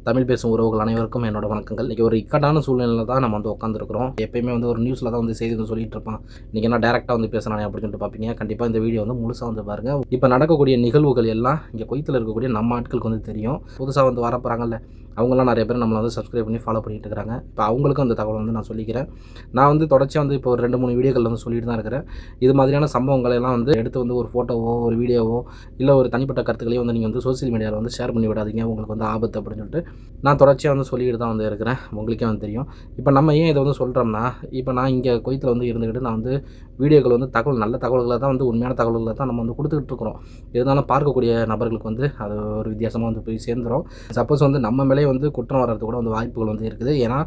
தமிழ் பேசும் உறவுகள் அனைவருக்கும் என்னோட வணக்கங்கள். இன்றைக்கி ஒரு இக்கட்டான சூழ்நிலையில் தான் நம்ம வந்து உட்காந்துருக்கிறோம். எப்பயுமே வந்து ஒரு நியூஸில் தான் வந்து செய்தி வந்து சொல்லிட்டு இருப்பான். இன்றைக்கி என்ன டேரெக்டாக வந்து பேசுகிறானே அப்படின்னு சொல்லிட்டு பார்ப்பீங்க. கண்டிப்பாக இந்த வீடியோ வந்து முழுசாக வந்து பாருங்கள். இப்போ நடக்கக்கூடிய நிகழ்வுகள் எல்லாம் இங்கே குவைத்தில் இருக்கக்கூடிய நம்ம ஆட்களுக்கு வந்து தெரியும். புதுசாக வந்து வரப்போகிறாங்கல்ல, அவங்களாம் நிறைய பேர் நம்மளை வந்து சப்ஸ்கிரைப் பண்ணி ஃபாலோ பண்ணிட்டு இருக்கிறாங்க. இப்போ அவங்களுக்கும் அந்த தகவல் வந்து நான் சொல்லிக்கிறேன். நான் வந்து தொடர்ச்சியாக வந்து இப்போ ஒரு 2-3 வீடியோக்கள் வந்து சொல்லிட்டு தான் இருக்கிறேன். இது மாதிரியான சம்பவங்களை எல்லாம் வந்து எடுத்து வந்து ஒரு ஃபோட்டோவோ ஒரு வீடியோவோ இல்லை ஒரு தனிப்பட்ட கருத்துக்களையோ வந்து நீங்கள் வந்து சோசியல் மீடியாவில் வந்து ஷேர் பண்ணி விடாதீங்க, உங்களுக்கு வந்து ஆபத்து அப்படின்னு சொல்லிட்டு நான் தொடர்ச்சியாக வந்து சொல்லிட்டு தான் வந்து இருக்கிறேன். உங்களுக்கே வந்து தெரியும். இப்போ நம்ம ஏன் இதை வந்து சொல்கிறோம்னா, இப்போ நான் இங்கே குவைத்தில் வந்து இருந்துக்கிட்டு நான் வந்து வீடியோக்கள் வந்து நல்ல தகவல்களை தான் வந்து உண்மையான தகவல்களை தான் நம்ம வந்து கொடுத்துக்கிட்டு இருக்கிறோம். இருந்தாலும் பார்க்கக்கூடிய நபர்களுக்கு வந்து அது ஒரு வித்தியாசமாக வந்து போய் சேர்ந்துடும். சப்போஸ் வந்து நம்ம மேலே வந்து குற்றம் வர்றது கூட வந்து வாய்ப்புகள் வந்து இருக்குது. ஏன்னா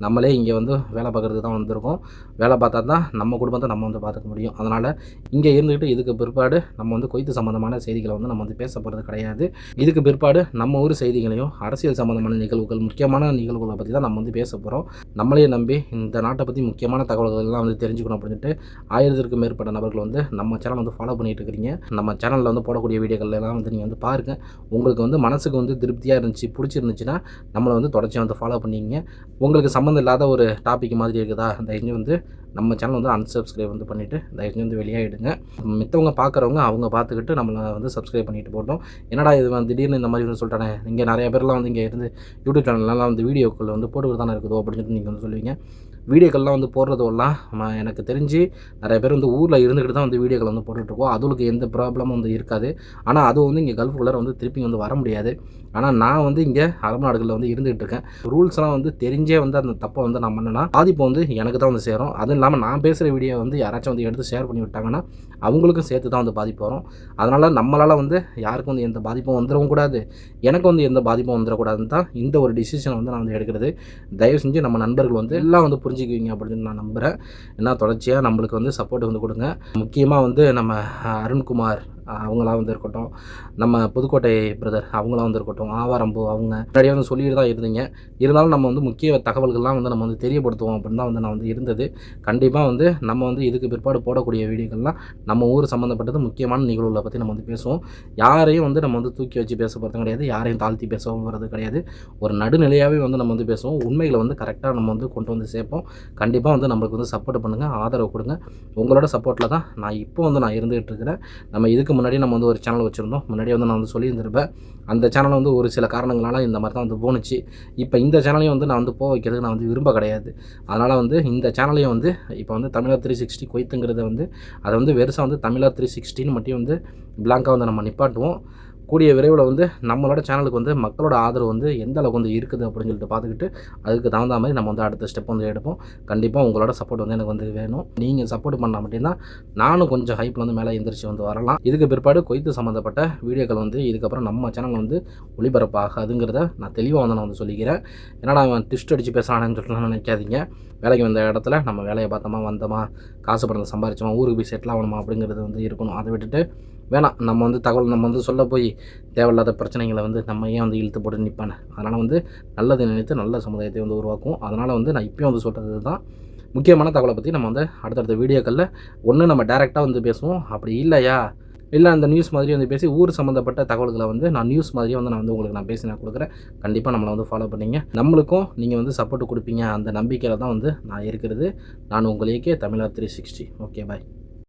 நம்மளே இங்கே வந்து வேலை பார்க்குறதுக்கு தான் வந்திருக்கோம். வேலை பார்த்தா தான் நம்ம குடும்பத்தை நம்ம வந்து பார்த்துக்க முடியும். அதனால் இங்கே இருந்துக்கிட்டு இதுக்கு பிற்பாடு நம்ம வந்து குவைத்து சம்மந்தமான செய்திகளை வந்து நம்ம வந்து பேச போகிறது கிடையாது. இதுக்கு பிற்பாடு நம்ம ஊர் செய்திகளையும் அரசியல் சம்மந்தமான நிகழ்வுகள், முக்கியமான நிகழ்வுகளை பற்றி தான் நம்ம வந்து பேச போகிறோம். நம்மளே நம்பி இந்த நாட்டை பற்றி முக்கியமான தகவல்கள்லாம் வந்து தெரிஞ்சுக்கணும் அப்படின்ட்டு 1000க்கும் மேற்பட்ட நபர்கள் வந்து நம்ம சேனல் வந்து ஃபாலோ பண்ணிகிட்டு இருக்கிறீங்க. நம்ம சேனலில் வந்து போடக்கூடிய வீடியோக்கள் எல்லாம் வந்து நீங்கள் வந்து பாருங்கள். உங்களுக்கு வந்து மனசுக்கு வந்து திருப்தியாக இருந்துச்சு, பிடிச்சிருந்துச்சுன்னா நம்மளை வந்து தொடர்ச்சியாக வந்து ஃபாலோ பண்ணிங்க. உங்களுக்கு சம்மந்தம் இல்லாத ஒரு டாபிக் மாதிரி இருக்குதா, தயவுசெஞ்சு வந்து நம்ம சேனல் வந்து அன்சப்ஸ்கிரைப் வந்து பண்ணிவிட்டு தயவுசெஞ்சு வந்து வெளியாகிடுங்க. மித்தவங்க பார்க்குறவங்க அவங்க பார்த்துக்கிட்டு நம்மளை வந்து சப்ஸ்கிரைப் பண்ணிட்டு போட்டோம். என்னடா இது வந்து திடீர்னு இந்த மாதிரி வந்து சொல்லிட்டானே, இங்கே நிறைய பேர்லாம் வந்து இங்கே இருந்து யூடியூப் சேனல்லாம் வந்து வீடியோக்கள் வந்து போட்டுக்கிட்டு தானே இருக்குதோ அப்படின்னு சொல்லிட்டு நீங்கள் வந்து சொல்லுவீங்க. வீடியோக்கள்லாம் வந்து போடுறதெல்லாம் எனக்கு தெரிஞ்சு நிறைய பேர் வந்து ஊரில் இருந்துக்கிட்டு தான் வந்து வீடியோக்கள் வந்து போட்டுட்ருக்கோம். அதுக்கு எந்த ப்ராப்ளமும் வந்து இருக்காது. ஆனால் அதுவும் வந்து இங்கே கல்ஃபுக்குள்ளே வந்து திருப்பி வந்து வர முடியாது. ஆனால் நான் வந்து இங்கே அரபு நாடுகளில் வந்து இருந்துகிட்டு இருக்கேன். ரூல்ஸ்லாம் வந்து தெரிஞ்சே வந்து அந்த தப்பை வந்து நான் பண்ணேன்னா பாதிப்பு வந்து எனக்கு தான் வந்து சேரும். அதுவும் இல்லாமல் நான் பேசுகிற வீடியோ வந்து யாராச்சும் வந்து எடுத்து ஷேர் பண்ணி விட்டாங்கன்னா அவங்களுக்கும் சேர்த்து தான் வந்து பாதிப்பு வரும். அதனால் நம்மளால் வந்து யாருக்கும் வந்து எந்த பாதிப்பும் வந்துடவும் கூடாது, எனக்கு வந்து எந்த பாதிப்பும் வந்துடக்கூடாதுன்னு தான் இந்த ஒரு டிசிஷனை வந்து நான் வந்து எடுக்கிறது. தயவு செஞ்சு நம்ம நண்பர்கள் வந்து எல்லாம் வந்து புரிஞ்சுக்குவீங்க அப்படின்னு நான் நம்புகிறேன். ஏன்னா தொடர்ச்சியாக நம்மளுக்கு வந்து சப்போர்ட் வந்து கொடுங்க. முக்கியமாக வந்து நம்ம அருண்குமார் அவங்களாம் வந்து இருக்கட்டும், நம்ம புதுக்கோட்டை பிரதர் அவங்களாம் வந்து இருக்கட்டும், ஆவாரம்பு அவங்க முன்னாடியே வந்து சொல்லிட்டு தான் இருந்தீங்க. இருந்தாலும் நம்ம வந்து முக்கிய தகவல்கள்லாம் வந்து நம்ம வந்து தெரியப்படுத்துவோம் அப்படின்னு தான் வந்து நான் வந்து இருந்தது. கண்டிப்பாக வந்து நம்ம வந்து இதுக்கு பிற்பாடு போடக்கூடிய வீடியோக்கள்லாம் நம்ம ஊர் சம்மந்தப்பட்டது முக்கியமான நிகழ்வுகளை பற்றி நம்ம வந்து பேசுவோம். யாரையும் வந்து நம்ம வந்து தூக்கி வச்சு பேச போகிறது கிடையாது, யாரையும் தாழ்த்தி பேச போகிறது கிடையாது. ஒரு நடுநிலையாகவே வந்து நம்ம வந்து பேசுவோம். உண்மைகளை வந்து கரெக்டாக நம்ம வந்து கொண்டு வந்து சேர்ப்போம். கண்டிப்பாக வந்து நம்மளுக்கு வந்து சப்போர்ட் பண்ணுங்கள், ஆதரவு கொடுங்க. உங்களோட சப்போர்ட்டில் தான் நான் இப்போ வந்து நான் இருந்துகிட்டு இருக்கிறேன். நம்ம இதுக்கு முன்னாடி நம்ம வந்து ஒரு சேனல் வச்சுருந்தோம். முன்னாடியே வந்து நான் வந்து சொல்லியிருந்திருப்பேன். அந்த சேனல் வந்து ஒரு சில காரணங்களால் இந்த மாதிரி தான் வந்து போணுச்சு. இப்போ இந்த சேனலையும் வந்து நான் வந்து போக வைக்கிறதுக்கு நான் வந்து விரும்ப கிடையாது. அதனால் வந்து இந்த சேனலையும் வந்து இப்போ வந்து தமிழா 360 குவைத்துங்கிறத வந்து அதை வந்து வெறுசாக வந்து தமிழா 360ன்னு மட்டும் வந்து பிளாங்காக வந்து நம்ம நிப்பாட்டுவோம். கூடிய விரைவில் வந்து நம்மளோட சேனலுக்கு வந்து மக்களோட ஆதரவு வந்து எந்த அளவுக்கு வந்து இருக்குது அப்படின்னு சொல்லிட்டு பார்த்துக்கிட்டு அதுக்கு தகுந்த மாதிரி நம்ம வந்து அடுத்த ஸ்டெப் வந்து எடுப்போம். கண்டிப்பாக உங்களோட சப்போர்ட் வந்து எனக்கு வந்து வேணும். நீங்கள் சப்போர்ட் பண்ணால் மட்டும்தான் நானும் கொஞ்சம் ஹைப்பில் வந்து மேலே எந்திரிச்சு வந்து வரலாம். இதுக்கு பிற்பாடு குவைத்து சம்மந்தப்பட்ட வீடியோக்கள் வந்து இதுக்கப்புறம் நம்ம சேனல் வந்து ஒளிபரப்பாகாதுங்கிறத நான் தெளிவாக வந்து நான் வந்து சொல்லிக்கிறேன். ஏன்னா அவன் டிஸ்ட் அடித்து பேசுகிறானு சொல்லிட்டு நினைக்காதீங்க. வேலைக்கு வந்த இடத்துல நம்ம வேலையை பார்த்தோமா, வந்தோமா, காசு பணத்தை சம்பாரிச்சோமா, ஊருக்கு போய் செட்டில் ஆகணுமா அப்படிங்கிறது வந்து இருக்கணும். அதை விட்டுட்டு வேணாம், நம்ம வந்து தகவல் நம்ம வந்து சொல்ல போய் தேவையில்லாத பிரச்சனைகளை வந்து நம்ம ஏன் வந்து இழுத்து போட்டு நிற்பானே. அதனால் வந்து நல்லதை நினைத்து நல்ல சமுதாயத்தை வந்து உருவாக்கும். அதனால் வந்து நான் இப்போயும் வந்து சொல்கிறது தான், முக்கியமான தகவலை பற்றி நம்ம வந்து அடுத்தடுத்த வீடியோக்களில் ஒன்று நம்ம டேரெக்டாக வந்து பேசுவோம். அப்படி இல்லையா, இல்லை அந்த நியூஸ் மாதிரி வந்து பேசி ஊர் சம்மந்தப்பட்ட தகவல்களை வந்து நான் நியூஸ் மாதிரியே வந்து நான் வந்து உங்களுக்கு நான் பேசி நான் கொடுக்குறேன். கண்டிப்பாக நம்மளை வந்து ஃபாலோ பண்ணிங்க. நம்மளுக்கும் நீங்கள் வந்து சப்போர்ட் கொடுப்பீங்க அந்த நம்பிக்கையில் தான் வந்து நான் இருக்கிறது. நான் உங்கள் ஏகே தமிழா 360. ஓகே, பாய்.